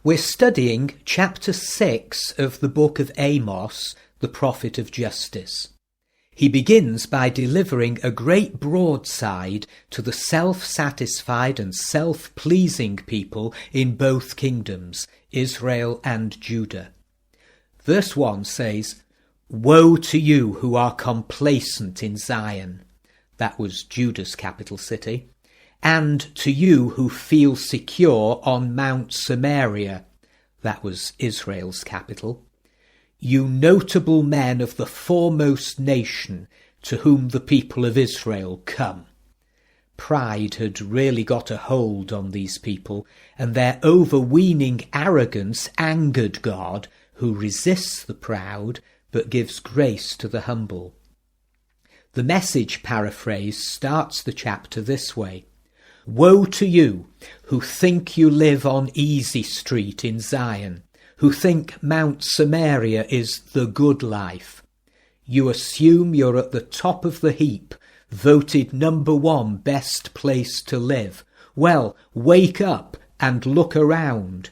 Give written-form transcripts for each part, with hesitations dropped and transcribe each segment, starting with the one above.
We're studying chapter 6 of the book of Amos, the prophet of justice. He begins by delivering a great broadside to the self-satisfied and self-pleasing people in both kingdoms, Israel and Judah. Verse 1 says, "Woe to you who are complacent in Zion," that was Judah's capital city, "and to you who feel secure on Mount Samaria," that was Israel's capital, "you notable men of the foremost nation to whom the people of Israel come." Pride had really got a hold on these people, and their overweening arrogance angered God, who resists the proud but gives grace to the humble. The Message paraphrase starts the chapter this way: "Woe to you who think you live on Easy Street in Zion, who think Mount Samaria is the good life. You assume you're at the top of the heap, voted number 1 best place to live. Well, wake up and look around."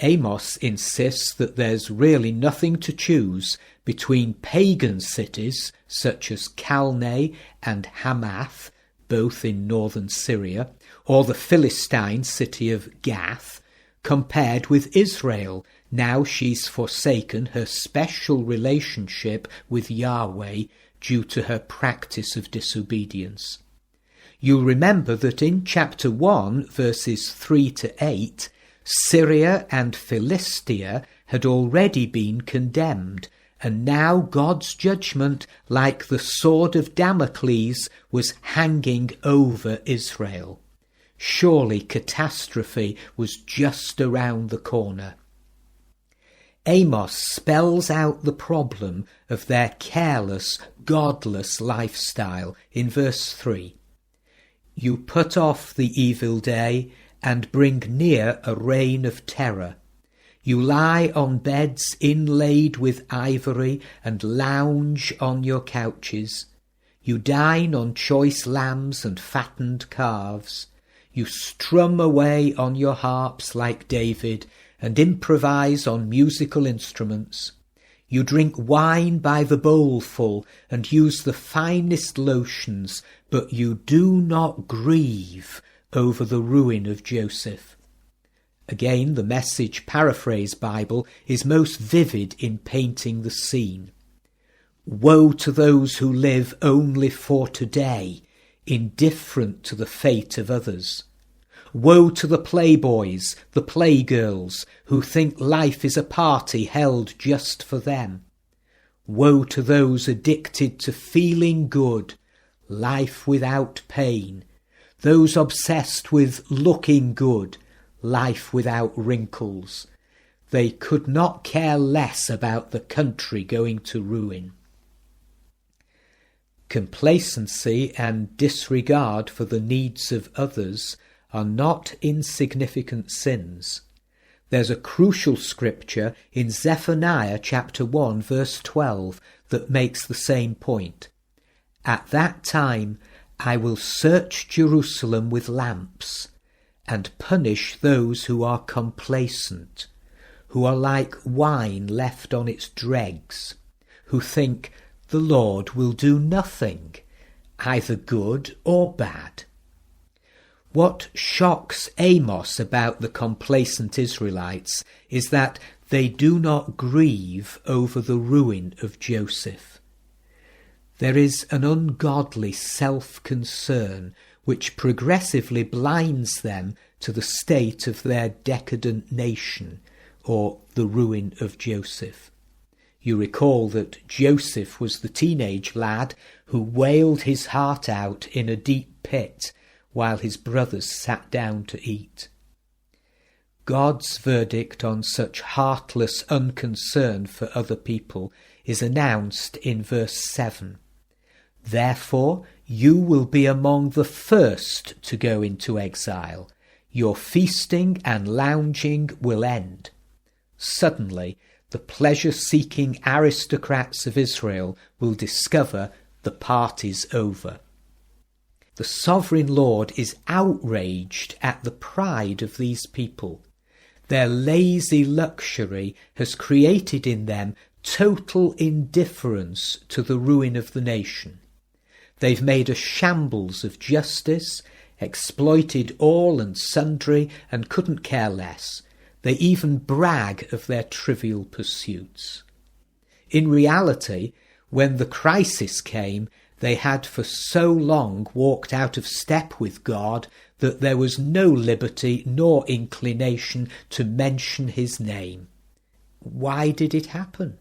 Amos insists that there's really nothing to choose between pagan cities such as Calneh and Hamath, both in northern Syria, or the Philistine city of Gath, compared with Israel, now she's forsaken her special relationship with Yahweh due to her practice of disobedience. You'll remember that in chapter 1, verses 3 to 8, Syria and Philistia had already been condemned, and now God's judgment, like the sword of Damocles, was hanging over Israel. Surely catastrophe was just around the corner. Amos spells out the problem of their careless, godless lifestyle in verse 3. "You put off the evil day and bring near a reign of terror. You lie on beds inlaid with ivory and lounge on your couches. You dine on choice lambs and fattened calves. You strum away on your harps like David and improvise on musical instruments. You drink wine by the bowlful and use the finest lotions, but you do not grieve over the ruin of Joseph." Again, the Message Paraphrase Bible is most vivid in painting the scene. Woe to those who live only for today, indifferent to the fate of others. Woe to the playboys, the playgirls, who think life is a party held just for them. Woe to those addicted to feeling good, life without pain, those obsessed with looking good, life without wrinkles. They could not care less about the country going to ruin. Complacency and disregard for the needs of others are not insignificant sins. There's a crucial scripture in Zephaniah chapter 1 verse 12 that makes the same point. "At that time I will search Jerusalem with lamps and punish those who are complacent, who are like wine left on its dregs, who think the Lord will do nothing, either good or bad." What shocks Amos about the complacent Israelites is that they do not grieve over the ruin of Joseph. There is an ungodly self-concern which progressively blinds them to the state of their decadent nation, or the ruin of Joseph. You recall that Joseph was the teenage lad who wailed his heart out in a deep pit while his brothers sat down to eat. God's verdict on such heartless unconcern for other people is announced in verse 7. "Therefore you will be among the first to go into exile. Your feasting and lounging will end." Suddenly, the pleasure-seeking aristocrats of Israel will discover the party's over. The sovereign Lord is outraged at the pride of these people. Their lazy luxury has created in them total indifference to the ruin of the nation. They've made a shambles of justice, exploited all and sundry, and couldn't care less. They even brag of their trivial pursuits. In reality, when the crisis came, they had for so long walked out of step with God that there was no liberty nor inclination to mention his name. Why did it happen?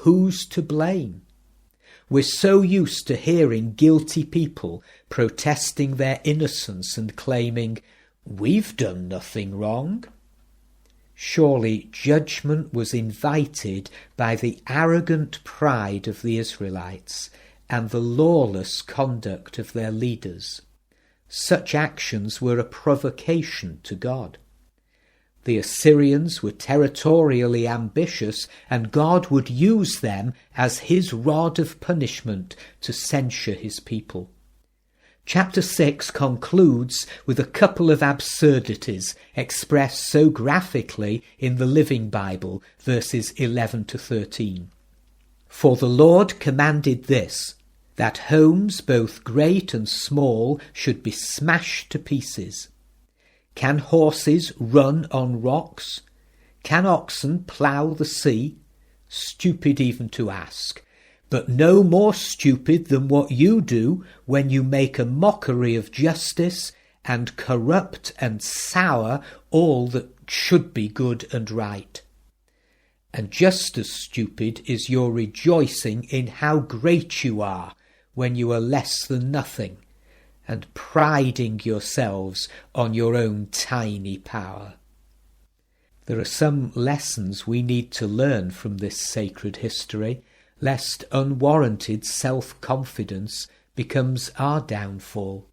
Who's to blame? We're so used to hearing guilty people protesting their innocence and claiming, "We've done nothing wrong." Surely judgment was invited by the arrogant pride of the Israelites and the lawless conduct of their leaders. Such actions were a provocation to God. The Assyrians were territorially ambitious, and God would use them as his rod of punishment to censure his people. Chapter 6 concludes with a couple of absurdities expressed so graphically in the Living Bible, verses 11 to 13. "For the Lord commanded this, that homes both great and small should be smashed to pieces. Can horses run on rocks? Can oxen plough the sea? Stupid even to ask, but no more stupid than what you do when you make a mockery of justice and corrupt and sour all that should be good and right. And just as stupid is your rejoicing in how great you are when you are less than nothing, and priding yourselves on your own tiny power." There are some lessons we need to learn from this sacred history, lest unwarranted self-confidence becomes our downfall.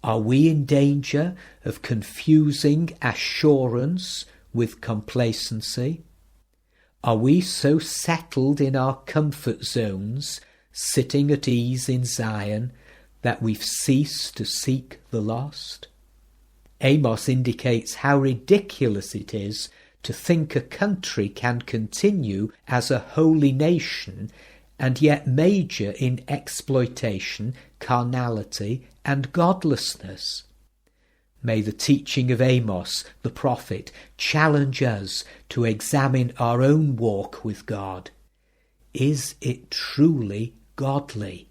Are we in danger of confusing assurance with complacency? Are we so settled in our comfort zones, sitting at ease in Zion, that we've ceased to seek the lost? Amos indicates how ridiculous it is to think a country can continue as a holy nation and yet major in exploitation, carnality, and godlessness. May the teaching of Amos, the prophet, challenge us to examine our own walk with God. Is it truly godly?